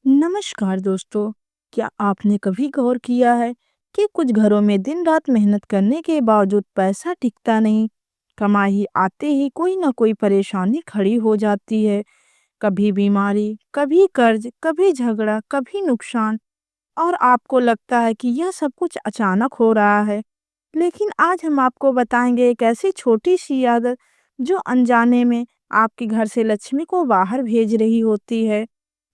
नमस्कार दोस्तों। क्या आपने कभी गौर किया है कि कुछ घरों में दिन रात मेहनत करने के बावजूद पैसा टिकता नहीं। कमाई आते ही कोई ना कोई परेशानी खड़ी हो जाती है। कभी बीमारी, कभी कर्ज, कभी झगड़ा, कभी नुकसान। और आपको लगता है कि यह सब कुछ अचानक हो रहा है। लेकिन आज हम आपको बताएंगे एक ऐसी छोटी सी आदत जो अनजाने में आपके घर से लक्ष्मी को बाहर भेज रही होती है।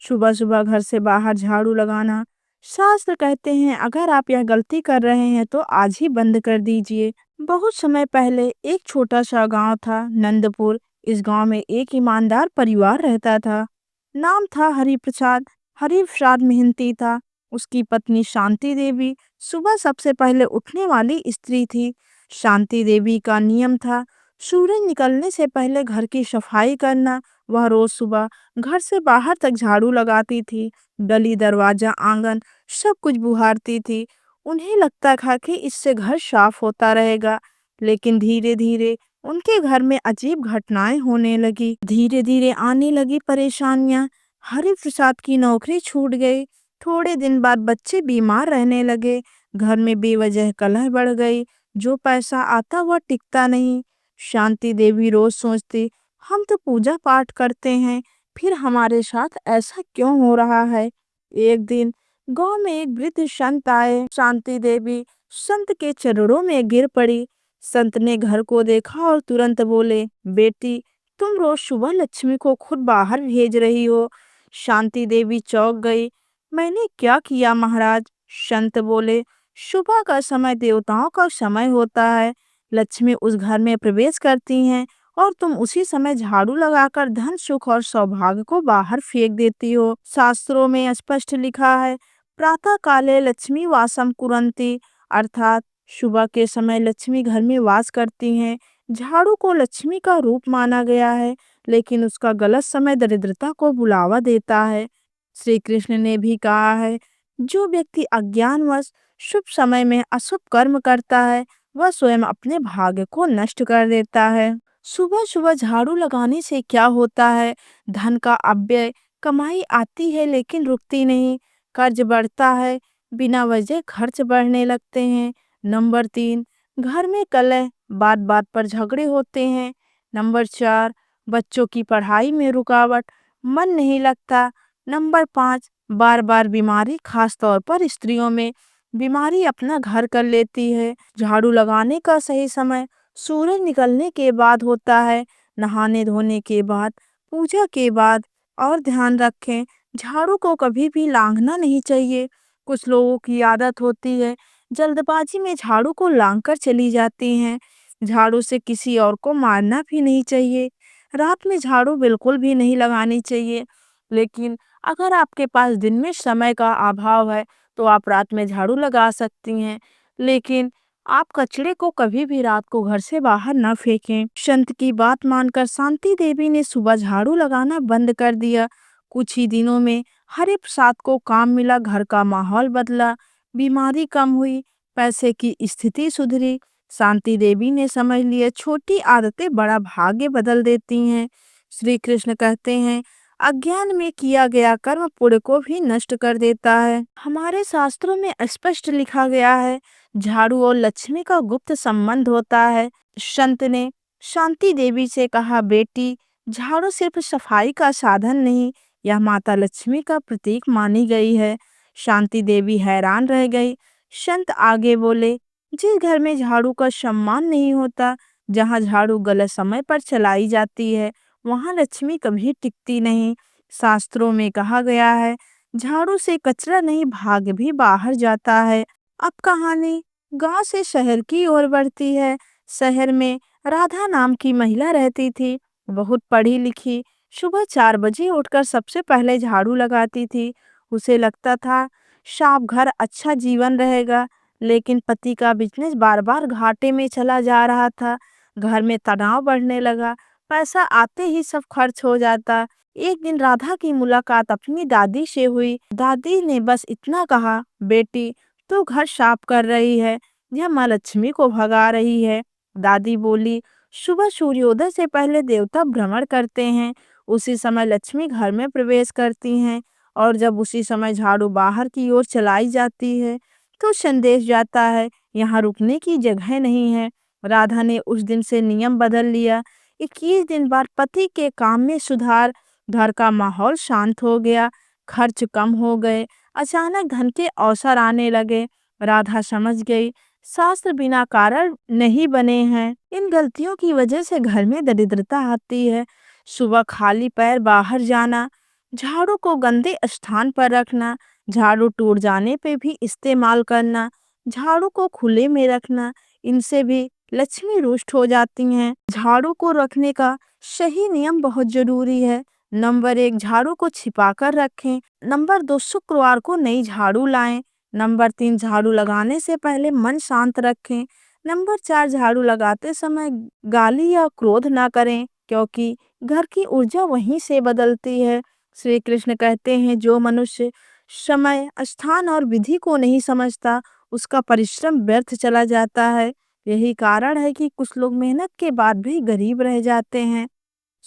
सुबह सुबह घर से बाहर झाड़ू लगाना। शास्त्र कहते हैं अगर आप यह गलती कर रहे हैं तो आज ही बंद कर दीजिए। बहुत समय पहले एक छोटा सा गांव था, नंदपुर। इस गांव में एक ईमानदार परिवार रहता था। नाम था हरिप्रसाद। हरिप्रसाद मेहनती था। उसकी पत्नी शांति देवी सुबह सबसे पहले उठने वाली स्त्री थी। शांति देवी का नियम था सूरज निकलने से पहले घर की सफाई करना। वह रोज सुबह घर से बाहर तक झाड़ू लगाती थी। गली, दरवाजा, आंगन सब कुछ बुहारती थी। उन्हें लगता था कि इससे घर साफ होता रहेगा। लेकिन धीरे धीरे उनके घर में अजीब घटनाएं होने लगी। धीरे धीरे आने लगी परेशानियां। हरिप्रसाद की नौकरी छूट गई। थोड़े दिन बाद बच्चे बीमार रहने लगे। घर में बेवजह कलह बढ़ गई। जो पैसा आता वह टिकता नहीं। शांति देवी रोज सोचती, हम तो पूजा पाठ करते हैं, फिर हमारे साथ ऐसा क्यों हो रहा है। एक दिन गांव में एक वृद्ध संत आए। शांति देवी संत के चरणों में गिर पड़ी। संत ने घर को देखा और तुरंत बोले, बेटी, तुम रोज सुबह लक्ष्मी को खुद बाहर भेज रही हो। शांति देवी चौंक गई। मैंने क्या किया महाराज? संत बोले, सुबह का समय देवताओं का समय होता है। लक्ष्मी उस घर में प्रवेश करती हैं और तुम उसी समय झाड़ू लगाकर धन, सुख और सौभाग्य को बाहर फेंक देती हो। शास्त्रों में स्पष्ट लिखा है, प्रातः काले लक्ष्मी वासम कुरंती, अर्थात सुबह के समय लक्ष्मी घर में वास करती हैं। झाड़ू को लक्ष्मी का रूप माना गया है, लेकिन उसका गलत समय दरिद्रता को बुलावा देता है। श्री कृष्ण ने भी कहा है, जो व्यक्ति अज्ञानवश शुभ समय में अशुभ कर्म करता है वह स्वयं अपने भाग्य को नष्ट कर देता है। सुबह सुबह झाड़ू लगाने से क्या होता है? धन का अपव्यय। कमाई आती है लेकिन रुकती नहीं। कर्ज बढ़ता है। बिना वजह खर्च बढ़ने लगते हैं। नंबर 3, घर में कलह, बात बात पर झगड़े होते हैं। नंबर 4, बच्चों की पढ़ाई में रुकावट, मन नहीं लगता। नंबर 5, बार बार बीमारी, खास तौर पर स्त्रियों में बीमारी अपना घर कर लेती है। झाड़ू लगाने का सही समय सूरज निकलने के बाद होता है, नहाने धोने के बाद, पूजा के बाद। और ध्यान रखें, झाड़ू को कभी भी लांघना नहीं चाहिए। कुछ लोगों की आदत होती है जल्दबाजी में झाड़ू को लांघकर चली जाती हैं। झाड़ू से किसी और को मारना भी नहीं चाहिए। रात में झाड़ू बिल्कुल भी नहीं लगानी चाहिए। लेकिन अगर आपके पास दिन में समय का अभाव है तो आप रात में झाड़ू लगा सकती हैं। लेकिन आप कचरे को कभी भी रात को घर से बाहर न फेंकें। संत की बात मानकर शांति देवी ने सुबह झाड़ू लगाना बंद कर दिया। कुछ ही दिनों में हरे प्रसाद को काम मिला, घर का माहौल बदला, बीमारी कम हुई, पैसे की स्थिति सुधरी। शांति देवी ने समझ लिया छोटी आदतें बड़ा भाग्य बदल देती हैं। श्री कृष्ण कहते हैं, अज्ञान में किया गया कर्म पुण्य को भी नष्ट कर देता है। हमारे शास्त्रों में स्पष्ट लिखा गया है, झाड़ू और लक्ष्मी का गुप्त संबंध होता है। संत ने शांति देवी से कहा, बेटी, झाड़ू सिर्फ सफाई का साधन नहीं, यह माता लक्ष्मी का प्रतीक मानी गई है। शांति देवी हैरान रह गई। संत आगे बोले, जिस घर में झाड़ू का सम्मान नहीं होता, जहाँ झाड़ू गलत समय पर चलाई जाती है, वहाँ लक्ष्मी कभी टिकती नहीं। शास्त्रों में कहा गया है, झाड़ू से कचरा नहीं भाग्य भी बाहर जाता है। अब कहानी गांव से शहर की ओर बढ़ती है। शहर में राधा नाम की महिला रहती थी, बहुत पढ़ी लिखी। सुबह 4 बजे उठकर सबसे पहले झाड़ू लगाती थी। उसे लगता था साफ घर अच्छा जीवन रहेगा। लेकिन पति का बिजनेस बार बार घाटे में चला जा रहा था। घर में तनाव बढ़ने लगा। पैसा आते ही सब खर्च हो जाता। एक दिन राधा की मुलाकात अपनी दादी से हुई। दादी ने बस इतना कहा, बेटी, तू घर साफ कर रही है, यह माँ लक्ष्मी को भगा रही है। दादी बोली, सुबह सूर्योदय से पहले देवता भ्रमण करते हैं, उसी समय लक्ष्मी घर में प्रवेश करती हैं। और जब उसी समय झाड़ू बाहर की ओर चलाई जाती है तो संदेश जाता है, यहाँ रुकने की जगह नहीं है। राधा ने उस दिन से नियम बदल लिया। 21 दिन बाद पति के काम में सुधार, घर का माहौल शांत हो गया, खर्च कम हो गए, अचानक धन के अवसर आने लगे। राधा समझ गई, शास्त्र बिना कारण नहीं बने हैं। इन गलतियों की वजह से घर में दरिद्रता आती है। सुबह खाली पैर बाहर जाना, झाड़ू को गंदे स्थान पर रखना, झाड़ू टूट जाने पे भी इस्तेमाल करना, झाड़ू को खुले में रखना, इनसे भी लक्ष्मी रुष्ट हो जाती हैं। झाड़ू को रखने का सही नियम बहुत जरूरी है। नंबर 1, झाड़ू को छिपा कर रखें। नंबर 2, शुक्रवार को नई झाड़ू लाएं। नंबर 3, झाड़ू लगाने से पहले मन शांत रखें। नंबर 4, झाड़ू लगाते समय गाली या क्रोध ना करें, क्योंकि घर की ऊर्जा वहीं से बदलती है। श्री कृष्ण कहते हैं, जो मनुष्य समय, स्थान और विधि को नहीं समझता, उसका परिश्रम व्यर्थ चला जाता है। यही कारण है कि कुछ लोग मेहनत के बाद भी गरीब रह जाते हैं।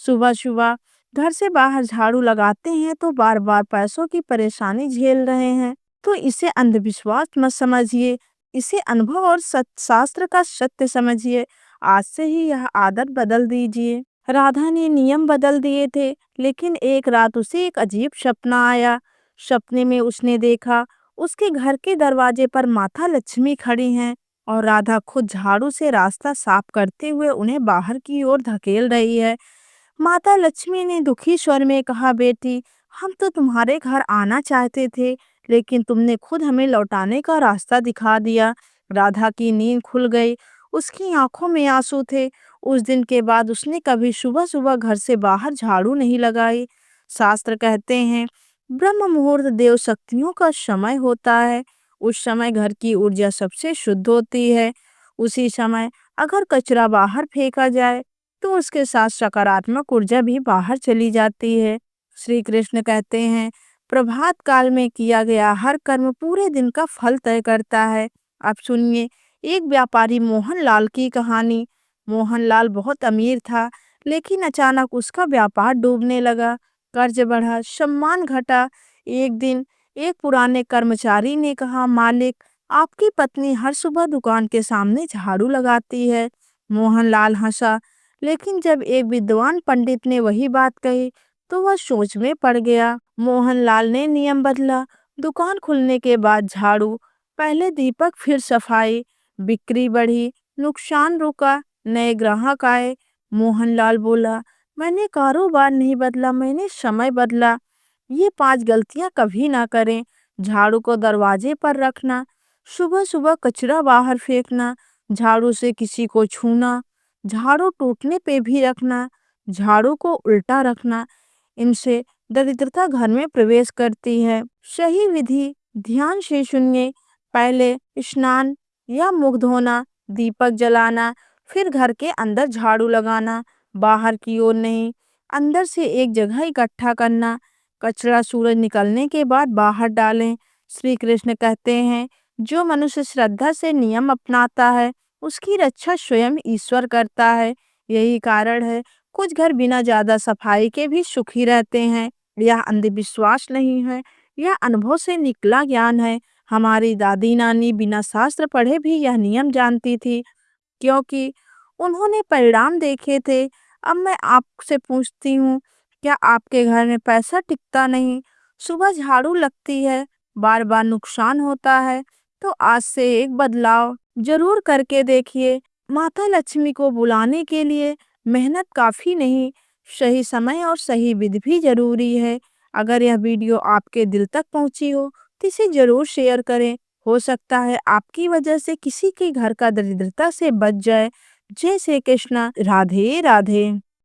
सुबह सुबह घर से बाहर झाड़ू लगाते हैं तो बार बार पैसों की परेशानी झेल रहे हैं। तो इसे अंधविश्वास मत समझिए, इसे अनुभव और शास्त्र का सत्य समझिए। आज से ही यह आदत बदल दीजिए। राधा ने नियम बदल दिए थे, लेकिन एक रात उसे एक अजीब सपना आया। सपने में उसने देखा, उसके घर के दरवाजे पर माता लक्ष्मी खड़ी हैं और राधा खुद झाड़ू से रास्ता साफ करते हुए उन्हें बाहर की ओर धकेल रही है। माता लक्ष्मी ने दुखी स्वर में कहा, बेटी, हम तो तुम्हारे घर आना चाहते थे, लेकिन तुमने खुद हमें लौटाने का रास्ता दिखा दिया। राधा की नींद खुल गई, उसकी आंखों में आंसू थे। उस दिन के बाद उसने कभी सुबह सुबह घर से बाहर झाड़ू नहीं लगाई। शास्त्र कहते हैं, ब्रह्म मुहूर्त देव शक्तियों का समय होता है। उस समय घर की ऊर्जा सबसे शुद्ध होती है। उसी समय अगर कचरा बाहर फेंका जाए तो उसके साथ सकारात्मक ऊर्जा भी बाहर चली जाती है। श्री कृष्ण कहते हैं, प्रभात काल में किया गया हर कर्म पूरे दिन का फल तय करता है। अब सुनिए एक व्यापारी मोहनलाल की कहानी। मोहनलाल बहुत अमीर था, लेकिन अचानक उसका व्यापार डूबने लगा। कर्ज बढ़ा, सम्मान घटा। एक दिन एक पुराने कर्मचारी ने कहा, मालिक, आपकी पत्नी हर सुबह दुकान के सामने झाड़ू लगाती है। मोहनलाल हंसा, लेकिन जब एक विद्वान पंडित ने वही बात कही तो वह सोच में पड़ गया। मोहनलाल ने नियम बदला। दुकान खुलने के बाद झाड़ू, पहले दीपक फिर सफाई। बिक्री बढ़ी, नुकसान रुका, नए ग्राहक आए। मोहनलाल बोला, मैंने कारोबार नहीं बदला, मैंने समय बदला। ये 5 गलतियां कभी ना करें। झाड़ू को दरवाजे पर रखना, सुबह सुबह कचरा बाहर फेंकना, झाड़ू से किसी को छूना, झाड़ू टूटने पे भी रखना, झाड़ू को उल्टा रखना, इनसे दरिद्रता घर में प्रवेश करती है। सही विधि ध्यान से सुनिए। पहले स्नान या मुख धोना, दीपक जलाना, फिर घर के अंदर झाड़ू लगाना, बाहर की ओर नहीं, अंदर से एक जगह इकट्ठा करना। कचरा सूरज निकलने के बाद बाहर डालें। श्री कृष्ण कहते हैं, जो मनुष्य श्रद्धा से नियम अपनाता है उसकी रक्षा स्वयं ईश्वर करता है। यही कारण है कुछ घर बिना ज्यादा सफाई के भी सुखी रहते हैं। यह अंधविश्वास नहीं है, यह अनुभव से निकला ज्ञान है। हमारी दादी नानी बिना शास्त्र पढ़े भी यह नियम जानती थी, क्योंकि उन्होंने परिणाम देखे थे। अब मैं आपसे पूछती हूँ, क्या आपके घर में पैसा टिकता नहीं, सुबह झाड़ू लगती है, बार बार नुकसान होता है? तो आज से एक बदलाव जरूर करके देखिए। माता लक्ष्मी को बुलाने के लिए मेहनत काफी नहीं, सही समय और सही विधि भी जरूरी है। अगर यह वीडियो आपके दिल तक पहुंची हो तो इसे जरूर शेयर करें। हो सकता है आपकी वजह से किसी के घर का दरिद्रता से बच जाए। जय श्री कृष्णा। राधे राधे।